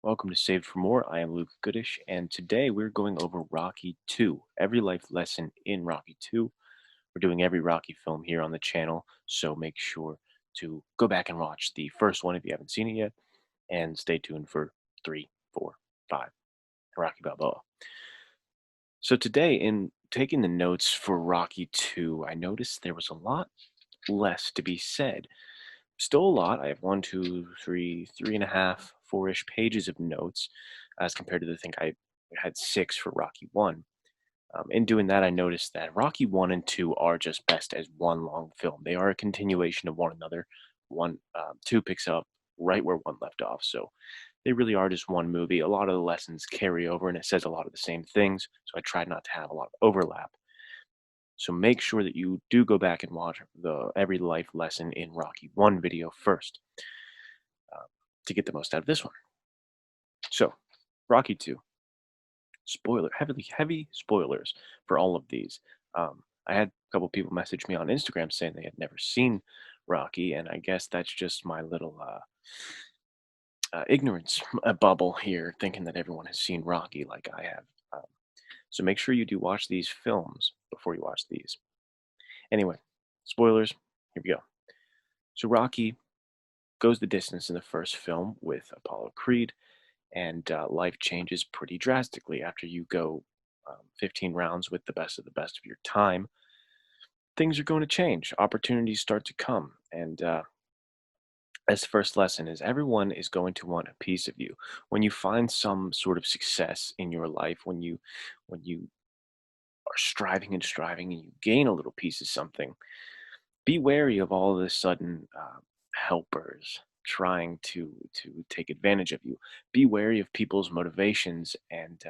Welcome to Saved for More. I am Luke Goodish, and today we're going over Rocky 2, every life lesson in Rocky 2. We're doing every Rocky film here on the channel, so make sure to go back and watch the first one if you haven't seen it yet, and stay tuned for 3, 4, 5, Rocky Balboa. So today, in taking the notes for Rocky 2, I noticed there was a lot less to be said. Still a lot. I have one, two, three, three and a half, four-ish pages of notes as compared to the thing I had six for Rocky 1. In doing that, I noticed that Rocky 1 and 2 are just best as one long film. They are a continuation of one another. 2 picks up right where 1 left off. So they really are just one movie. A lot of the lessons carry over and it says a lot of the same things. So I tried not to have a lot of overlap. So make sure that you do go back and watch the Every Life Lesson in Rocky 1 video first uh, to get the most out of this one. So, Rocky 2, heavy spoilers for all of these. I had a couple people message me on Instagram saying they had never seen Rocky, and I guess that's just my little ignorance bubble here, thinking that everyone has seen Rocky like I have. So make sure you do watch these films before you watch these. Anyway, spoilers. Here we go. So Rocky goes the distance in the first film with Apollo Creed, and life changes pretty drastically after you go 15 rounds with the best of the best of your time. Things are going to change. Opportunities start to come, and as the first lesson is everyone is going to want a piece of you. When you find some sort of success in your life, when you are striving and striving, and you gain a little piece of something, be wary of all of a sudden helpers trying to take advantage of you. Be wary of people's motivations, and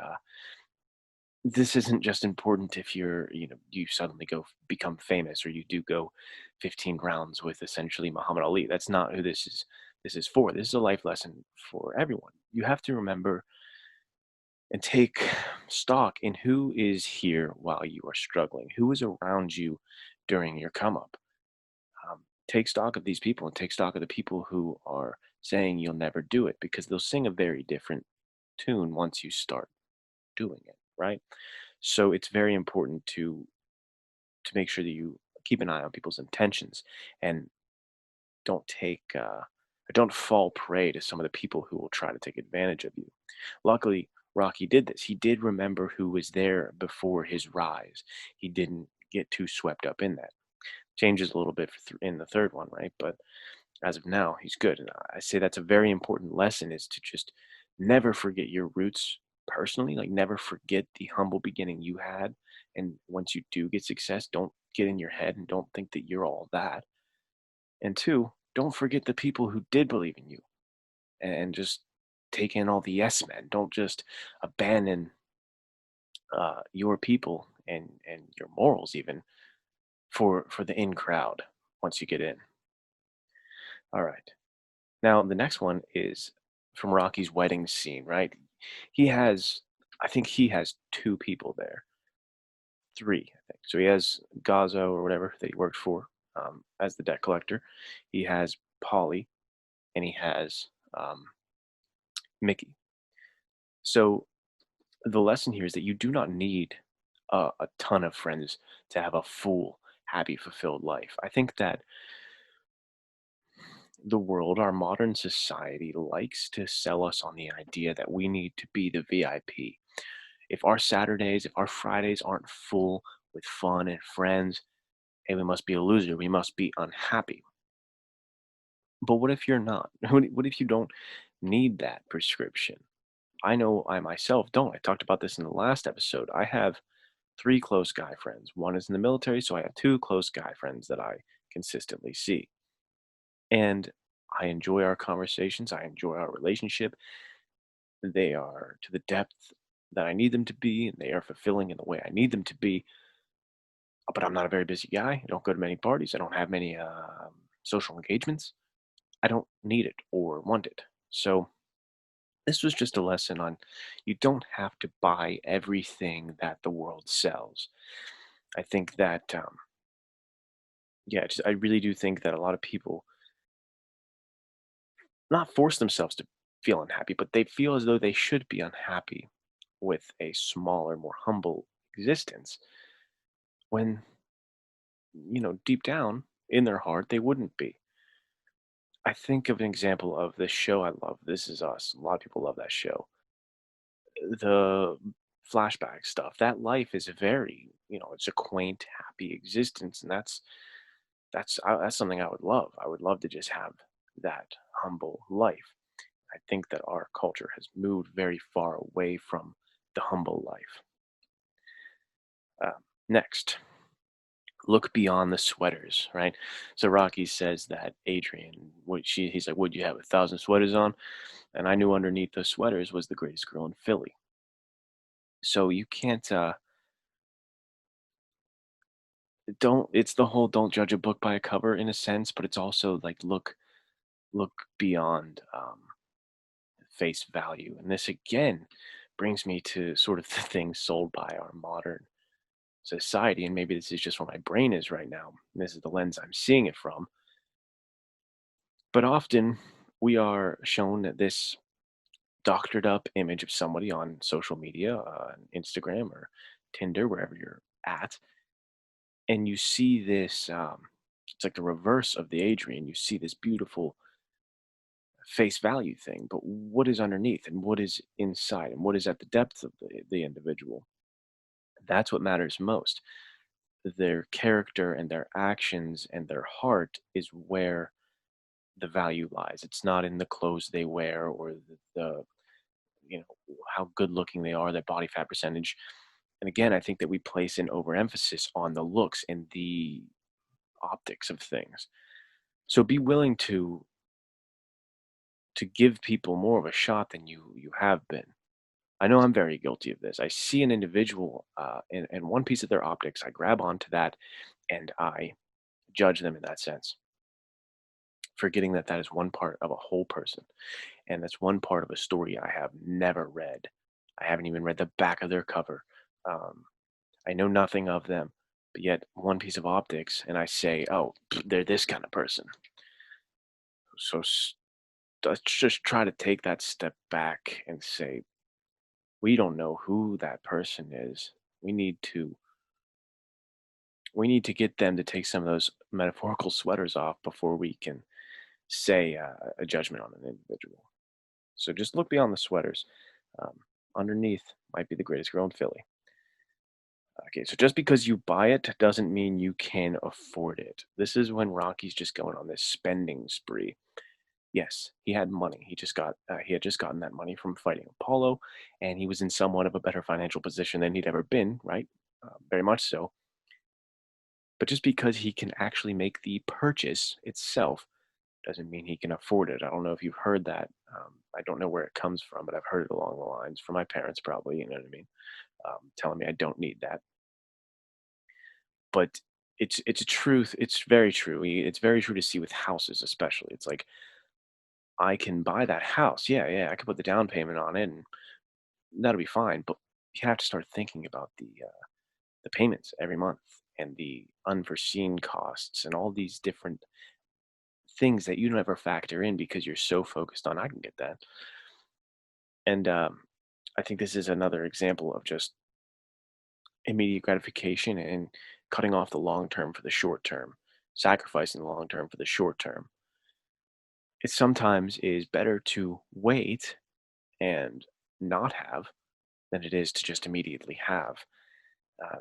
this isn't just important if you suddenly become famous, or you do go 15 rounds with essentially Muhammad Ali. That's not who this is for. This is a life lesson for everyone. You have to remember and take stock in who is here while you are struggling, who is around you during your come up. Take stock of these people and take stock of the people who are saying you'll never do it, because they'll sing a very different tune once you start doing it, right? So it's very important to make sure that you keep an eye on people's intentions, and don't take or don't fall prey to some of the people who will try to take advantage of you. Luckily, Rocky did this. He did remember who was there before his rise. He didn't get too swept up in that. Changes a little bit in the third one, right? But as of now, he's good. And I say that's a very important lesson, is to just never forget your roots personally. Like, never forget the humble beginning you had. And once you do get success, don't get in your head and don't think that you're all that. And two, don't forget the people who did believe in you, and just take in all the yes men. Don't just abandon your people and your morals even for the in crowd once you get in. All right. Now, the next one is from Rocky's wedding scene, right? He has, I think he has two people there, three, I think. So he has Gazzo or whatever that he worked for as the debt collector. He has Polly, and he has Mickey. So the lesson here is that you do not need a ton of friends to have a full, happy, fulfilled life. I think that the world, our modern society, likes to sell us on the idea that we need to be the VIP. If our Saturdays, if our Fridays aren't full with fun and friends, hey, we must be a loser. We must be unhappy. But what if you're not? What if you don't need that prescription? I know I myself don't. I talked about this in the last episode. I have three close guy friends. One is in the military, so I have two close guy friends that I consistently see. And I enjoy our conversations. I enjoy our relationship. They are to the depth that I need them to be, and they are fulfilling in the way I need them to be. But I'm not a very busy guy. I don't go to many parties. I don't have many social engagements. I don't need it or want it. So this was just a lesson on, you don't have to buy everything that the world sells. I think that, yeah, I really do think that a lot of people not force themselves to feel unhappy, but they feel as though they should be unhappy with a smaller, more humble existence when, deep down in their heart, they wouldn't be. I think of an example of this show I love. This Is Us. A lot of people love that show. The flashback stuff, that life is very, it's a quaint, happy existence, and that's something I would love. I would love to just have that humble life. I think that our culture has moved very far away from the humble life. Next, look beyond the sweaters, right? So Rocky says that Adrian, he's like, would you have 1,000 sweaters on? And I knew underneath those sweaters was the greatest girl in Philly. So you can't, don't, it's the whole don't judge a book by a cover in a sense, but it's also like, look beyond, face value. And this again brings me to sort of the things sold by our modern society. And maybe this is just where my brain is right now. And this is the lens I'm seeing it from. But often we are shown this doctored up image of somebody on social media, Instagram or Tinder, wherever you're at, and you see this. It's like the reverse of the Adrian. You see this beautiful face value thing, but what is underneath, and what is inside, and what is at the depth of the individual? That's what matters most. Their character and their actions and their heart is where the value lies. It's not in the clothes they wear or the how good looking they are, their body fat percentage. And again, I think that we place an overemphasis on the looks and the optics of things. So be willing to give people more of a shot than you have been. I know I'm very guilty of this. I see an individual and one piece of their optics, I grab onto that and I judge them in that sense, forgetting that that is one part of a whole person. And that's one part of a story I have never read. I haven't even read the back of their cover. Um, I know nothing of them, but yet one piece of optics, and I say, "Oh, they're this kind of person." So let's just try to take that step back and say, we don't know who that person is. We need to we need to get them to take some of those metaphorical sweaters off before we can say a judgment on an individual. So just look beyond the sweaters. Um, Underneath might be the greatest girl in Philly. Okay, so just because you buy it doesn't mean you can afford it. This is when Rocky's just going on this spending spree. Yes, he had money. He had just gotten that money from fighting Apollo, and he was in somewhat of a better financial position than he'd ever been. Right, very much so. But just because he can actually make the purchase itself doesn't mean he can afford it. I don't know if you've heard that. I don't know where it comes from, but I've heard it along the lines from my parents, probably. You know what I mean? Telling me I don't need that. But it's a truth. It's very true. It's very true to see with houses, especially. It's like I can buy that house. Yeah, yeah. I can put the down payment on it, and that'll be fine. But you have to start thinking about the payments every month and the unforeseen costs and all these different things that you never factor in because you're so focused on I can get that. And I think this is another example of just immediate gratification and cutting off the long term for the short term, sacrificing the long term for the short term. It sometimes is better to wait and not have than it is to just immediately have.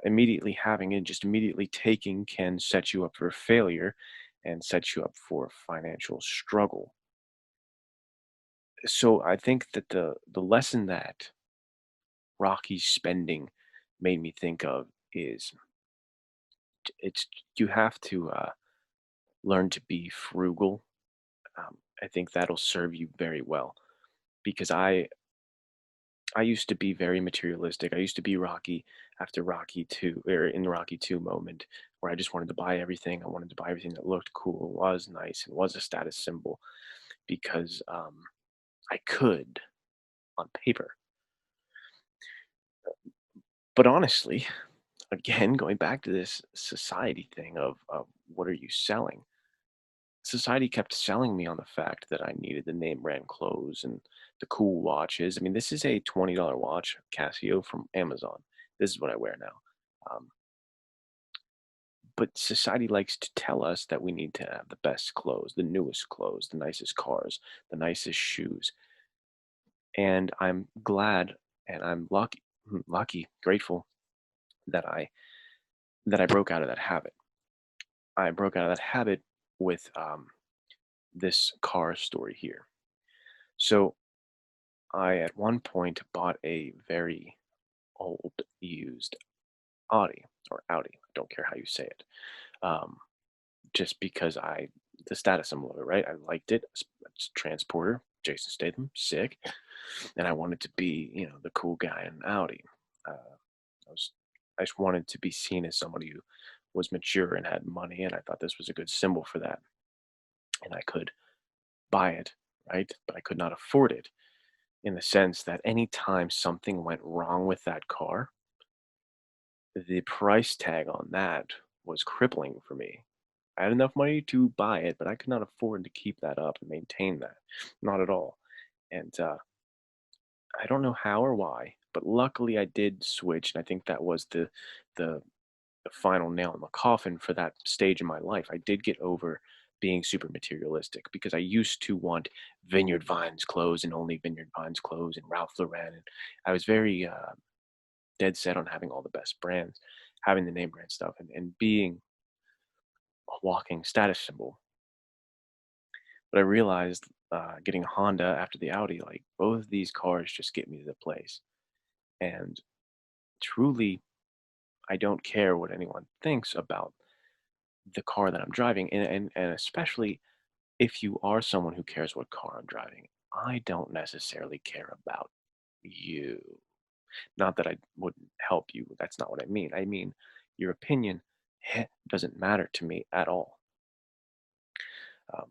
Immediately having and just immediately taking can set you up for failure and set you up for financial struggle. So I think that the lesson that Rocky's spending made me think of is it's you have to learn to be frugal. I think that'll serve you very well because I used to be very materialistic. I used to be Rocky after Rocky 2 or in the Rocky 2 moment where I just wanted to buy everything. I wanted to buy everything that looked cool, was nice, and was a status symbol because I could on paper. But honestly, again, going back to this society thing of what are you selling? society kept selling me on the fact that I needed the name brand clothes and the cool watches. I mean, this is a $20 watch, Casio from Amazon. This is what I wear now. Um, but society likes to tell us that we need to have the best clothes, the newest clothes, the nicest cars, the nicest shoes. And I'm glad and I'm lucky, grateful that I broke out of that habit. I broke out of that habit with this car story here. So I at one point bought a very old used Audi or Audi. I don't care how you say it. Um, just because the status symbol of it, right? I liked it. It's transporter, Jason Statham, sick. And I wanted to be, the cool guy in an Audi. I was, I just wanted to be seen as somebody who was mature and had money, and I thought this was a good symbol for that. And I could buy it, right? But I could not afford it in the sense that anytime something went wrong with that car, the price tag on that was crippling for me. I had enough money to buy it, but I could not afford to keep that up and maintain that. Not at all. And I don't know how or why, but luckily I did switch, and I think that was the the final nail in the coffin for that stage in my life. I did get over being super materialistic because I used to want Vineyard Vines clothes and only Vineyard Vines clothes and Ralph Lauren, and I was very dead set on having all the best brands, having the name brand stuff, and being a walking status symbol. But I realized getting a Honda after the Audi, like both of these cars just get me to the place. And truly, I don't care what anyone thinks about the car that I'm driving. And especially if you are someone who cares what car I'm driving, I don't necessarily care about you. Not that I wouldn't help you. That's not what I mean. I mean, your opinion doesn't matter to me at all. Um,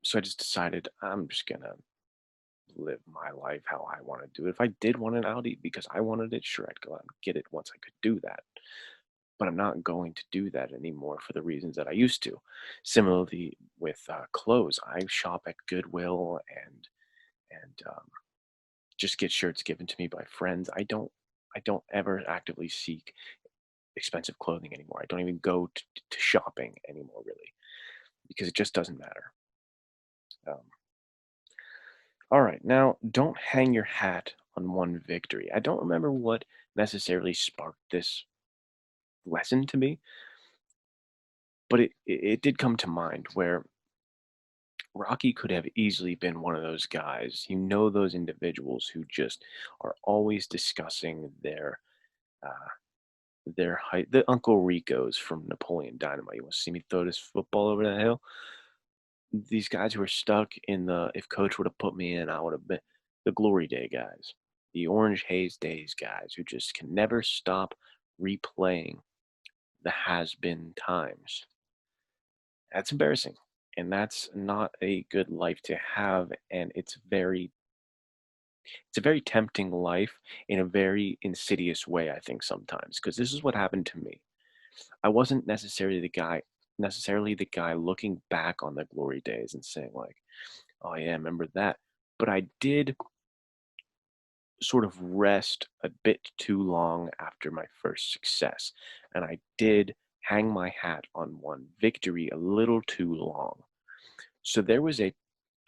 so I just decided I'm just going to live my life how I want to do it. If I did want an Audi because I wanted it, sure, I'd go out and get it once I could do that. But I'm not going to do that anymore for the reasons that I used to. Similarly, with clothes, I shop at Goodwill and just get shirts given to me by friends. I don't ever actively seek expensive clothing anymore. I don't even go to shopping anymore, really, because it just doesn't matter. Um, all right, now don't hang your hat on one victory. I don't remember what necessarily sparked this lesson to me, but it did come to mind where Rocky could have easily been one of those guys. Those individuals who just are always discussing uh, their height. The Uncle Ricos from Napoleon Dynamite. You want to see me throw this football over the hill? These guys who are stuck in the if coach would have put me in, I would have been the glory day guys, the orange haze days guys who just can never stop replaying the has been times. That's embarrassing. And that's not a good life to have. And it's a very tempting life in a very insidious way, I think, sometimes. Because this is what happened to me. I wasn't necessarily the guy looking back on the glory days and saying like, "Oh yeah, remember that." But I did sort of rest a bit too long after my first success, and I did hang my hat on one victory a little too long. So there was a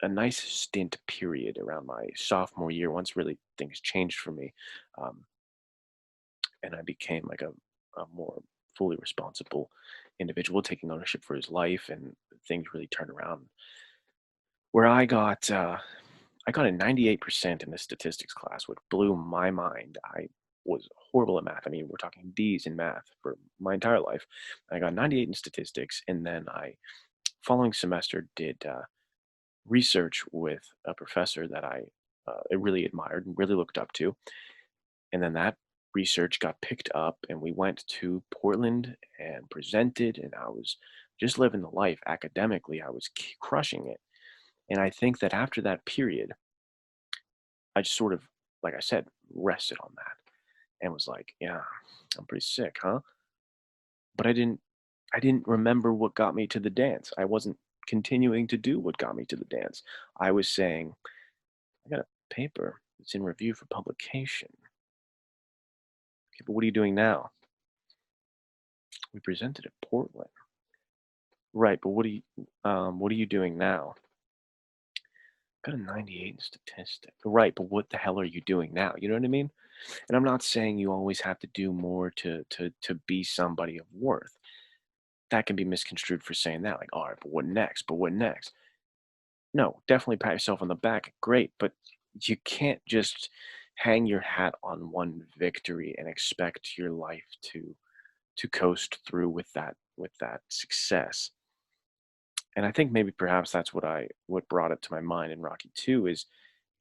nice stint period around my sophomore year once really things changed for me, um, and I became like a more fully responsible individual, taking ownership for his life, and things really turned around. Where I got a 98% in this statistics class, which blew my mind. I was horrible at math. I mean, we're talking D's in math for my entire life. I got 98 in statistics, and then following semester, did research with a professor that I really admired and really looked up to. And then that research got picked up, and we went to Portland and presented, and I was just living the life academically. I was crushing it. And I think that after that period, I just sort of, like I said, rested on that and was like, yeah, I'm pretty sick, huh? But I didn't remember what got me to the dance. I wasn't continuing to do what got me to the dance. I was saying, I got a paper that's in review for publication. Okay, but what are you doing now? We presented at Portland. Right, but what are you doing now? Got a 98 in statistic. Right, but what the hell are you doing now? You know what I mean? And I'm not saying you always have to do more to be somebody of worth. That can be misconstrued for saying that, like, all right, but what next? But what next? No, definitely pat yourself on the back. Great, but you can't just hang your hat on one victory and expect your life to coast through with that success. And I think maybe perhaps that's what brought it to my mind in Rocky 2 is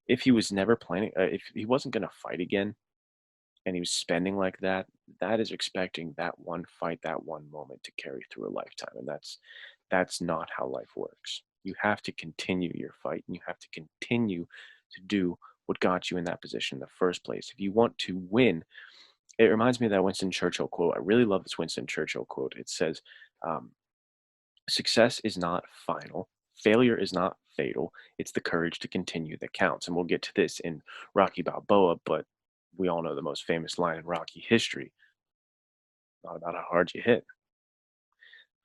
if he was never planning if he wasn't going to fight again and he was spending like that, that is expecting that one fight, that one moment to carry through a lifetime, and that's not how life works. You have to continue your fight, and you have to continue to do what got you in that position in the first place. If you want to win, it reminds me of that Winston Churchill quote. I really love this Winston Churchill quote. It says, um, "Success is not final. Failure is not fatal. It's the courage to continue that counts." And we'll get to this in Rocky Balboa, but we all know the most famous line in Rocky history, not about how hard you hit.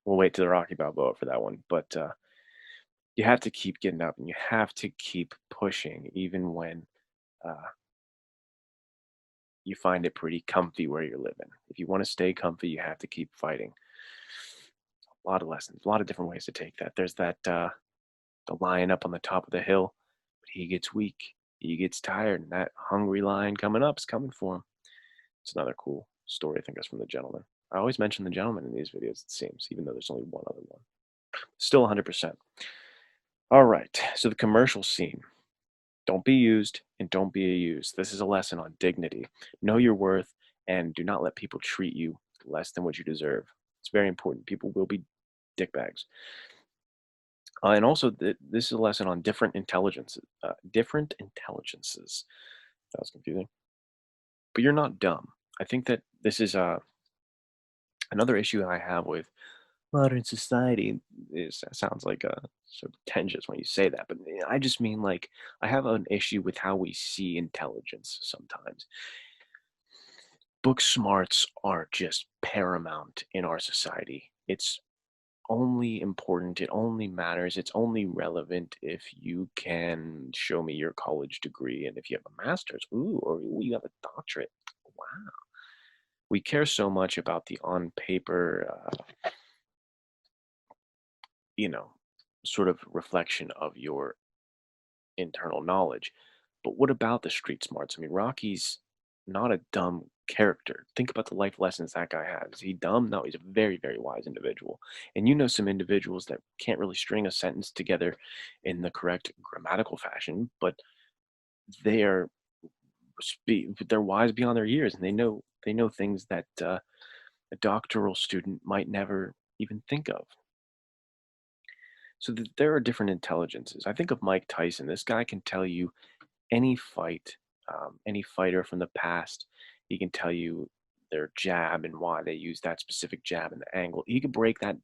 We'll wait to the Rocky Balboa for that one. But you have to keep getting up and you have to keep pushing, even when uh, you find it pretty comfy where you're living. If you want to stay comfy, you have to keep fighting. A lot of lessons, a lot of different ways to take that. There's that the lion up on the top of the hill, but he gets weak, he gets tired, and that hungry lion coming up is coming for him. It's another cool story. I think that's from The Gentleman. I always mention The Gentleman in these videos, it seems, even though there's only one other one. Still 100%. All right, so the commercial scene. Don't be used and don't be a used. This is a lesson on dignity. Know your worth and do not let people treat you less than what you deserve. It's very important. People will be dickbags. And also, this is a lesson on different intelligences. Different intelligences. That was confusing. But you're not dumb. I think that this is another issue I have with modern society. Is sounds like sort of pretentious when you say that, but I just mean like I have an issue with how we see intelligence sometimes. Book smarts are just paramount in our society. It's only important, it only matters, it's only relevant if you can show me your college degree and if you have a master's, ooh, or ooh, you have a doctorate. Wow. We care so much about the on paper, you know, sort of reflection of your internal knowledge. But what about the street smarts? I mean, Rocky's not a dumb character. Think about the life lessons that guy has. Is he dumb? No, he's a very, very wise individual. And you know some individuals that can't really string a sentence together in the correct grammatical fashion, but they are they're wise beyond their years, and they know things that a doctoral student might never even think of. So there are different intelligences. I think of Mike Tyson. This guy can tell you any fight, any fighter from the past. He can tell you their jab and why they use that specific jab and the angle. He can break that,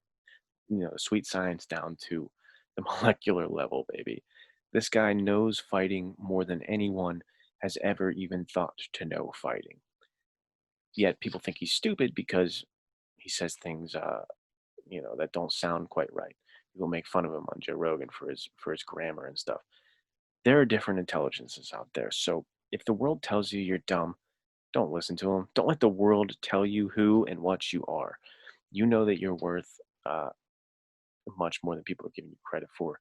sweet science down to the molecular level, baby. This guy knows fighting more than anyone has ever even thought to know fighting. Yet people think he's stupid because he says things, that don't sound quite right. People make fun of him on Joe Rogan for his grammar and stuff. There are different intelligences out there. So if the world tells you you're dumb, don't listen to them. Don't let the world tell you who and what you are. You know that you're worth much more than people are giving you credit for.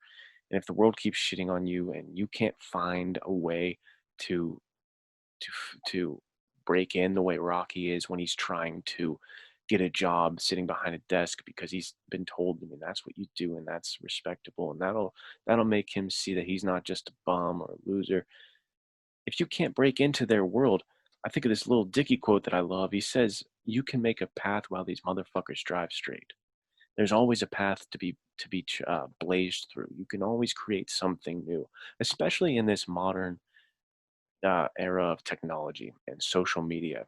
And if the world keeps shitting on you and you can't find a way to to break in the way Rocky is when he's trying to get a job sitting behind a desk because he's been told, I mean, that's what you do and that's respectable and that'll make him see that he's not just a bum or a loser. If you can't break into their world, I think of this little Dicky quote that I love. He says, "You can make a path while these motherfuckers drive straight." There's always a path to be blazed through. You can always create something new, especially in this modern era of technology and social media.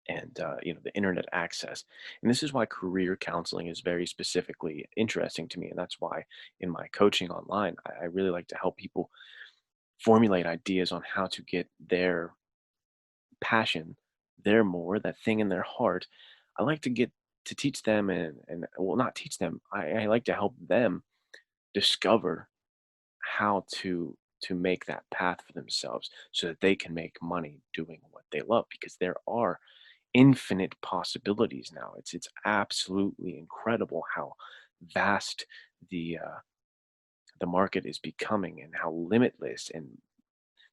and the internet access. And this is why career counseling is very specifically interesting to me, and that's why in my coaching online, I really like to help people formulate ideas on how to get their passion, their more, that thing in their heart. I like to get to teach them, and well, not teach them. I like to help them discover how to make that path for themselves so that they can make money doing what they love, because there are infinite possibilities now. It's absolutely incredible how vast the market is becoming, and how limitless, and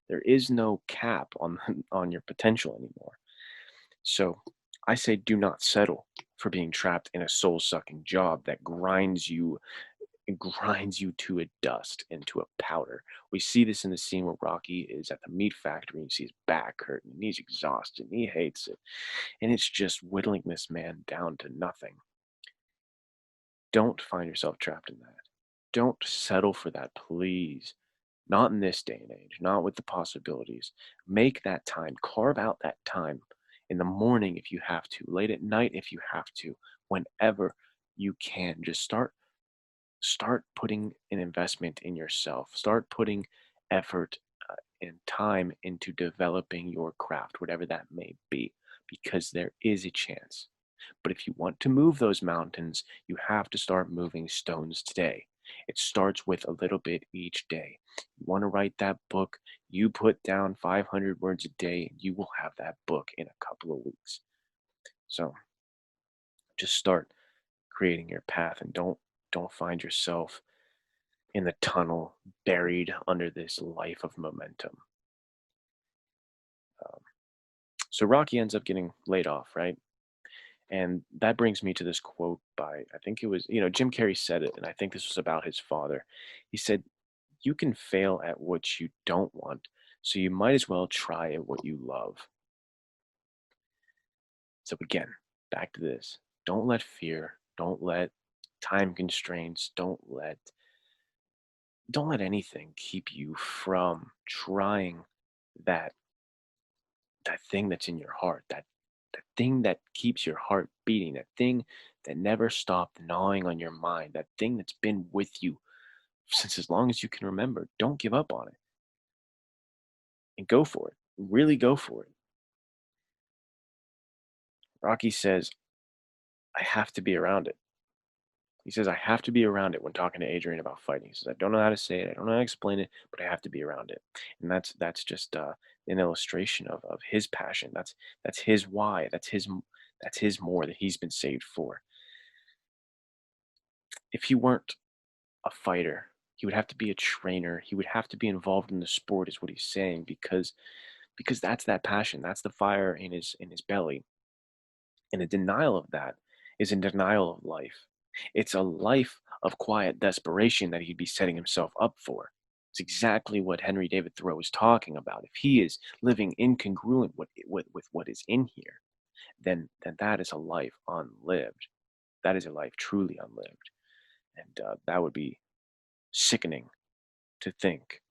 there is no cap on on your potential anymore. So I say do not settle for being trapped in a soul-sucking job that grinds you to a dust and to a powder. We see this in the scene where Rocky is at the meat factory and you see his back hurting and he's exhausted and he hates it. And it's just whittling this man down to nothing. Don't find yourself trapped in that. Don't settle for that, please. Not in this day and age, not with the possibilities. Make that time, carve out that time in the morning if you have to, late at night if you have to, whenever you can. Just start putting an investment in yourself. Start putting effort and time into developing your craft, whatever that may be, because there is a chance. But if you want to move those mountains, you have to start moving stones today. It starts with a little bit each day. You want to write that book, you put down 500 words a day, and you will have that book in a couple of weeks. So just start creating your path, and don't find yourself in the tunnel, buried under this life of momentum. Um, so Rocky ends up getting laid off, right? And that brings me to this quote by, I think it was, Jim Carrey said it, and I think this was about his father. He said, "You can fail at what you don't want, so you might as well try at what you love." So again, back to this. Don't let fear, don't let time constraints, don't let anything keep you from trying that that thing that's in your heart, that thing that keeps your heart beating, that thing that never stopped gnawing on your mind, that thing that's been with you since as long as you can remember. Don't give up on it, and go for it. Really go for it. Rocky says, "I have to be around it." He says, "I have to be around it," when talking to Adrian about fighting. He says, "I don't know how to say it, I don't know how to explain it, but I have to be around it." And that's just an illustration of his passion. That's his why. That's his more that he's been saved for. If he weren't a fighter, he would have to be a trainer. He would have to be involved in the sport, is what he's saying, because that's that passion. That's the fire in his belly. And a denial of that is a denial of life. It's a life of quiet desperation that he'd be setting himself up for. It's exactly what Henry David Thoreau is talking about. If he is living incongruent with what is in here, then that is a life unlived. That is a life truly unlived, and that would be sickening to think.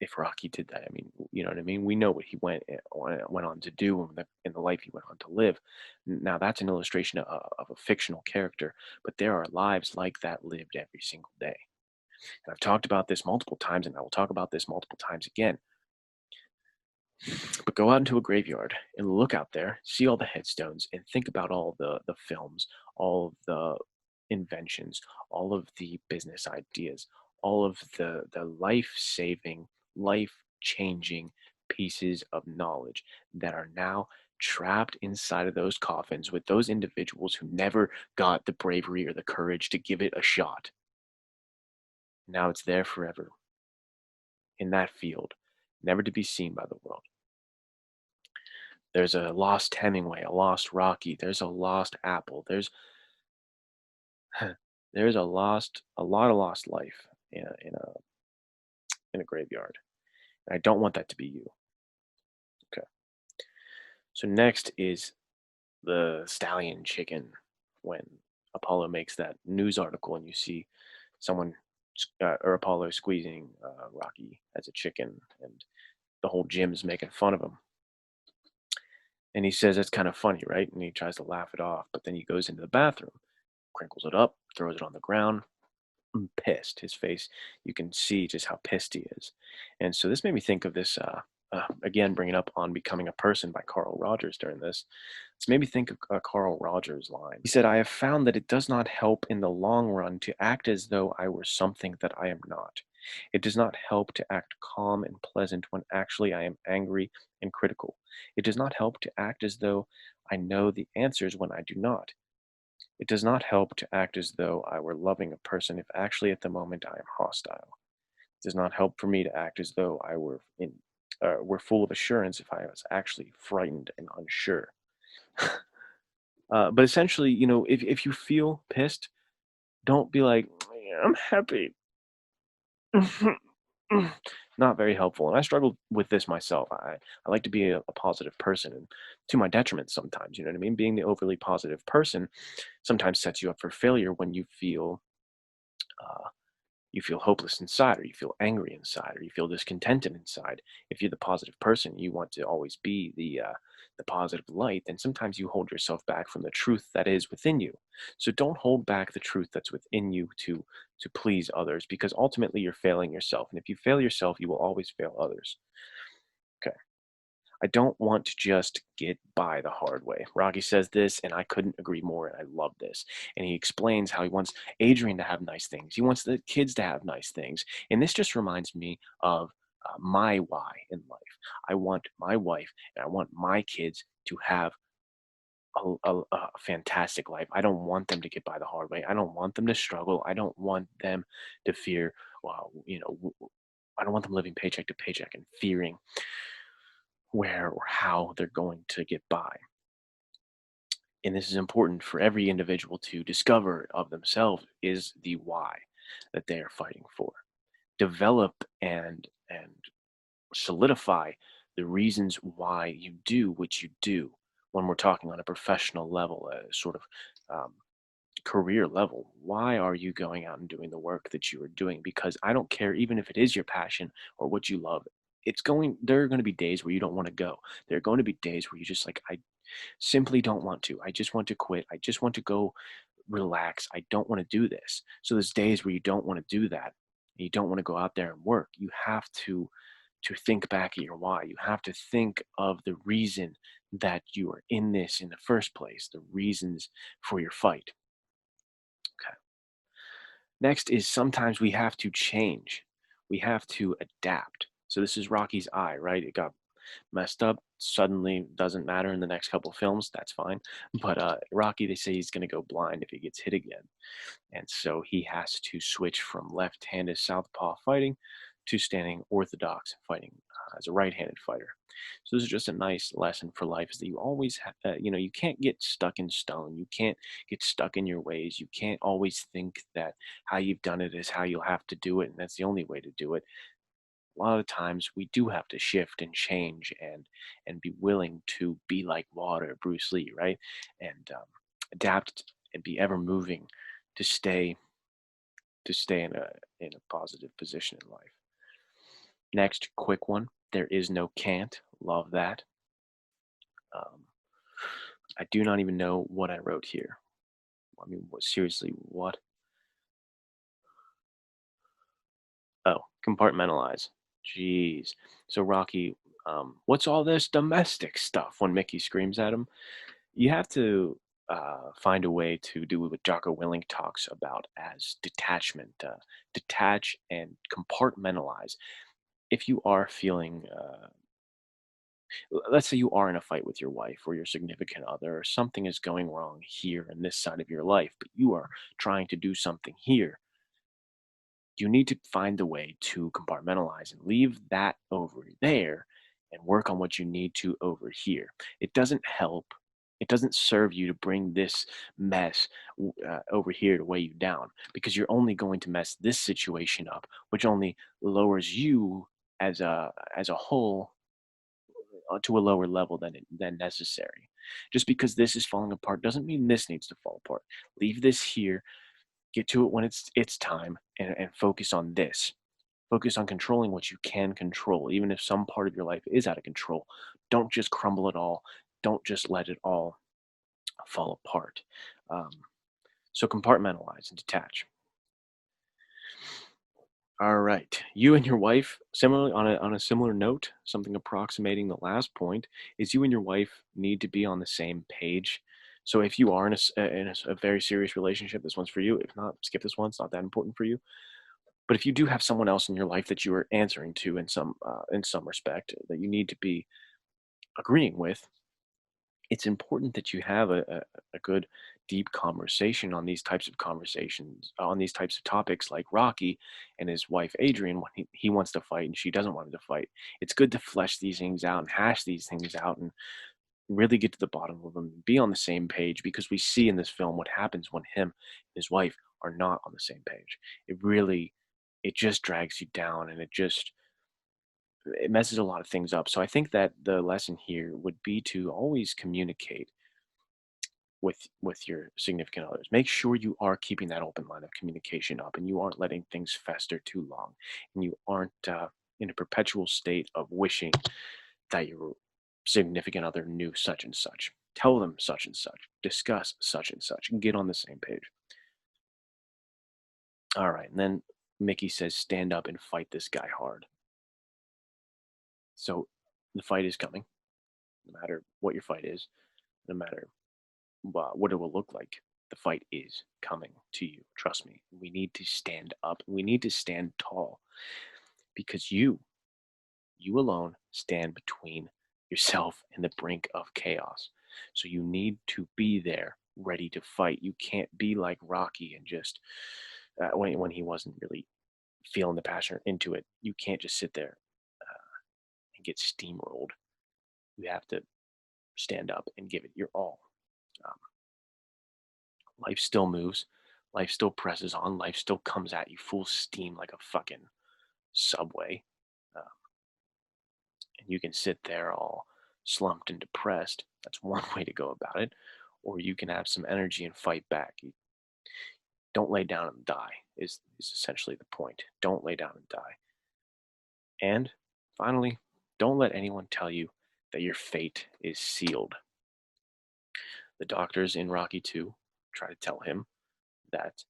If Rocky did that, I mean, you know what I mean? We know what he went on to do, and in the life he went on to live. Now that's an illustration of a fictional character, but there are lives like that lived every single day. And I've talked about this multiple times, and I will talk about this multiple times again. But go out into a graveyard and look out there, see all the headstones, and think about all the films, all of the inventions, all of the business ideas, all of the life-saving, life-changing pieces of knowledge that are now trapped inside of those coffins with those individuals who never got the bravery or the courage to give it a shot. Now it's there forever in that field, never to be seen by the world. There's a lost Hemingway, a lost Rocky, there's a lost Apple, there's a lot of lost life in a graveyard. And I don't want that to be you. Okay. So next is the Stallion Chicken. When Apollo makes that news article and you see someone or Apollo squeezing Rocky as a chicken, and the whole gym's making fun of him. And he says, "That's kind of funny, right?" And he tries to laugh it off, but then he goes into the bathroom, crinkles it up, throws it on the ground, pissed. His face, you can see just how pissed he is. And so this made me think of this, again, bringing up on Becoming a Person by Carl Rogers during this. It's made me think of Carl Rogers' line. He said, "I have found that it does not help in the long run to act as though I were something that I am not. It does not help to act calm and pleasant when actually I am angry and critical. It does not help to act as though I know the answers when I do not. It does not help to act as though I were loving a person if actually at the moment I am hostile. It does not help for me to act as though I were full of assurance if I was actually frightened and unsure." But essentially, if you feel pissed, don't be like, "Yeah, I'm happy." Not very helpful. And I struggled with this myself. I like to be a positive person, and to my detriment sometimes. You know what I mean? Being the overly positive person sometimes sets you up for failure when uh, you feel hopeless inside, or you feel angry inside, or you feel discontented inside. If you're the positive person, you want to always be the positive light, then sometimes you hold yourself back from the truth that is within you. So don't hold back the truth that's within you to please others, because ultimately you're failing yourself. And if you fail yourself, you will always fail others. Okay. I don't want to just get by the hard way. Rocky says this, and I couldn't agree more, and I love this. And he explains how he wants Adrian to have nice things. He wants the kids to have nice things. And this just reminds me of my why in life. I want my wife and I want my kids to have a fantastic life. I don't want them to get by the hard way. I don't want them to struggle. I don't want them to fear, well, I don't want them living paycheck to paycheck and fearing where or how they're going to get by. And this is important for every individual to discover of themselves is the why that they are fighting for. Develop and solidify the reasons why you do what you do when we're talking on a professional level, a sort of um, career level. Why are you going out and doing the work that you are doing? Because I don't care, even if it is your passion or what you love, there are going to be days where you don't want to go. There are going to be days where you just like, I simply don't want to. I just want to quit. I just want to go relax. I don't want to do this. So there's days where you don't want to do that. And you don't want to go out there and work. You have to think back at your why. You have to think of the reason that you are in this in the first place, the reasons for your fight. Okay. Next is sometimes we have to change. We have to adapt. So this is Rocky's eye, right? It got messed up. Suddenly doesn't matter in the next couple films. That's fine. But Rocky, they say he's going to go blind if he gets hit again. And so he has to switch from left-handed southpaw fighting to standing orthodox fighting as a right-handed fighter. So this is just a nice lesson for life: is that you always you can't get stuck in stone. You can't get stuck in your ways. You can't always think that how you've done it is how you'll have to do it, and that's the only way to do it. A lot of times we do have to shift and change and be willing to be like water, Bruce Lee, right? And adapt and be ever moving to stay in a positive position in life. Next, quick one. There is no can't. Love that. Um, I do not even know what I wrote here. I mean, seriously, what? Oh, compartmentalize. Jeez. So Rocky, what's all this domestic stuff? When Mickey screams at him, you have to find a way to do what Jocko Willing talks about as detachment. Detach and compartmentalize. If you are feeling let's say you are in a fight with your wife or your significant other, or something is going wrong here in this side of your life, but you are trying to do something here, you need to find a way to compartmentalize and leave that over there and work on what you need to over here. It doesn't help. It doesn't serve you to bring this mess over here to weigh you down, because you're only going to mess this situation up, which only lowers you as a whole to a lower level than necessary. Just because this is falling apart doesn't mean this needs to fall apart. Leave this here, get to it when it's time, and focus on this. Focus on controlling what you can control, even if some part of your life is out of control. Don't just crumble it all. don't just let it all fall apart. Um, so compartmentalize and detach. All right. You and your wife, similarly on a similar note, something approximating the last point, is you and your wife need to be on the same page. So if you are in a very serious relationship, this one's for you. If not, skip this one. It's not that important for you. But if you do have someone else in your life that you are answering to in some respect that you need to be agreeing with, it's important that you have a good deep conversation on these types of conversations on these types of topics, like Rocky and his wife Adrian, when he wants to fight and she doesn't want him to fight. It's good to flesh these things out and hash these things out and really get to the bottom of them, be on the same page, because we see in this film what happens when him and his wife are not on the same page. It just drags you down, and it messes a lot of things up. So I think that the lesson here would be to always communicate with your significant others. Make sure you are keeping that open line of communication up, and you aren't letting things fester too long, and you aren't in a perpetual state of wishing that your significant other knew such and such. Tell them such and such. Discuss such and such, and get on the same page. All right, and then Mickey says, "Stand up and fight this guy hard." So the fight is coming, no matter what your fight is, no matter what it will look like. The fight is coming to you. Trust me. We need to stand up. We need to stand tall, because you alone stand between yourself and the brink of chaos. So you need to be there, ready to fight. You can't be like Rocky and just when he wasn't really feeling the passion or into it. You can't just sit there and get steamrolled. You have to stand up and give it your all. Um, Life still moves. Life still presses on. Life still comes at you full steam like a fucking subway. Uh, and you can sit there all slumped and depressed. That's one way to go about it. Or you can have some energy and fight back. You don't lay down and die, is essentially the point. Don't lay down and die. And finally, don't let anyone tell you that your fate is sealed. The doctors in Rocky 2 try to tell him that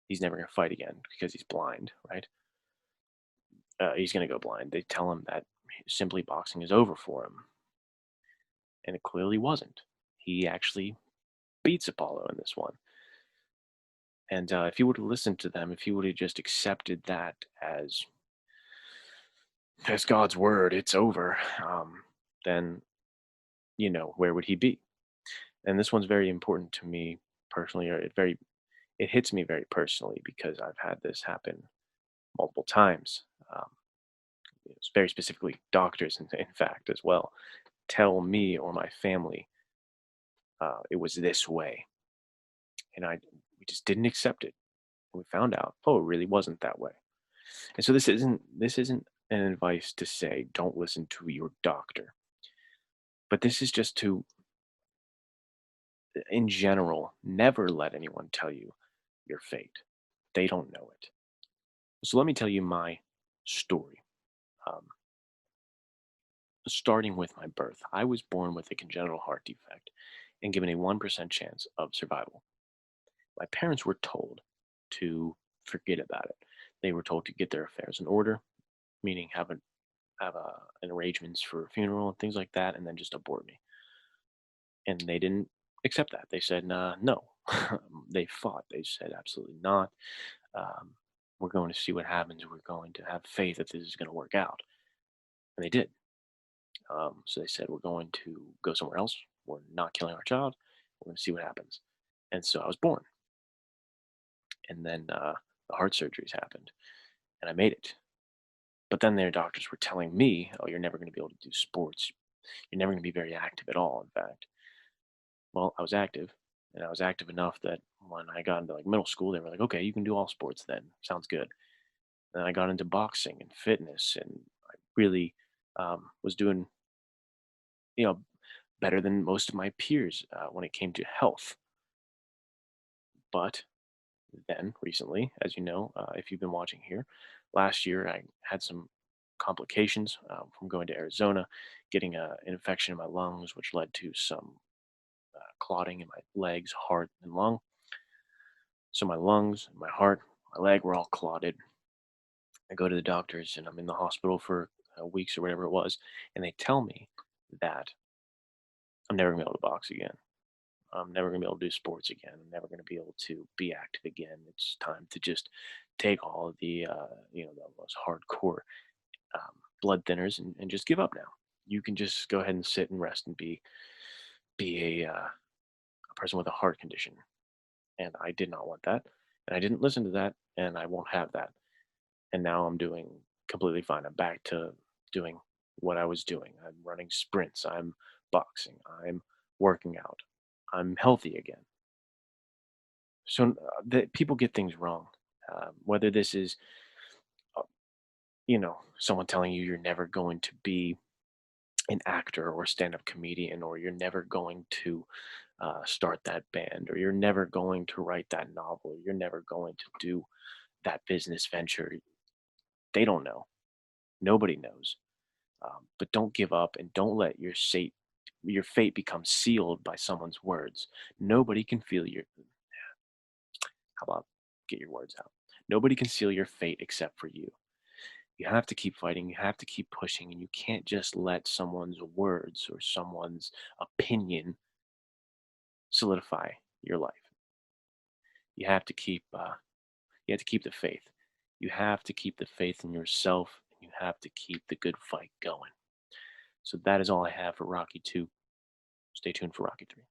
he's never going to fight again because he's blind, right? He's going to go blind. They tell him that simply boxing is over for him, and it clearly wasn't. He actually beats Apollo in this one. And if he would have listened to them, if he would have just accepted that as God's word, it's over, then where would he be? And this one's very important to me personally, or it hits me very personally because I've had this happen multiple times. Um, Very specifically, doctors, in fact, as well, tell me or my family it was this way, and we just didn't accept it. And we found out, oh, it really wasn't that way. And so this isn't an advice to say don't listen to your doctor, but this is just to, in general, never let anyone tell you your fate. They don't know it. So let me tell you my story. Um, Starting with my birth, I was born with a congenital heart defect and given a 1% chance of survival. My parents were told to forget about it. They were told to get their affairs in order, meaning an arrangements for a funeral and things like that, and then just abort me. And they didn't accept that. They said, no. They fought. They said, absolutely not. Um, we're going to see what happens. We're going to have faith that this is going to work out. And they did. So they said, we're going to go somewhere else. We're not killing our child. We're going to see what happens. And so I was born. And then the heart surgeries happened, and I made it. But then their doctors were telling me, oh, you're never going to be able to do sports. You're never going to be very active at all, in fact. Well, I was active, and I was active enough that when I got into like middle school, they were like, okay, you can do all sports then. Sounds good. And I got into boxing and fitness, and I really was doing, you know, better than most of my peers when it came to health. But then recently, as you know, if you've been watching here, last year I had some complications from going to Arizona, getting an infection in my lungs, which led to some clotting in my legs, heart, and lung. So my lungs, my heart, my leg were all clotted. I go to the doctors and I'm in the hospital for weeks or whatever it was, and they tell me that I'm never gonna be able to box again. I'm never gonna be able to do sports again. I'm never gonna be able to be active again. It's time to just take all of the the most hardcore blood thinners and just give up now. You can just go ahead and sit and rest and be a person with a heart condition. And I did not want that, and I didn't listen to that, and I won't have that. And now I'm doing completely fine. I'm back to doing what I was doing. I'm running sprints. I'm boxing. I'm working out. I'm healthy again. So people get things wrong. Whether this is, uh, someone telling you you're never going to be an actor or stand-up comedian, or you're never going to start that band, or you're never going to write that novel, or you're never going to do that business venture. They don't know. Nobody knows. But don't give up and don't let your fate become sealed by someone's words. Nobody can feel your how about get your words out. Nobody can seal your fate except for you. You have to keep fighting, you have to keep pushing, and you can't just let someone's words or someone's opinion solidify your life. You have to keep the faith. You have to keep the faith in yourself, and you have to keep the good fight going. So that is all I have for Rocky 2. Stay tuned for Rocky 3.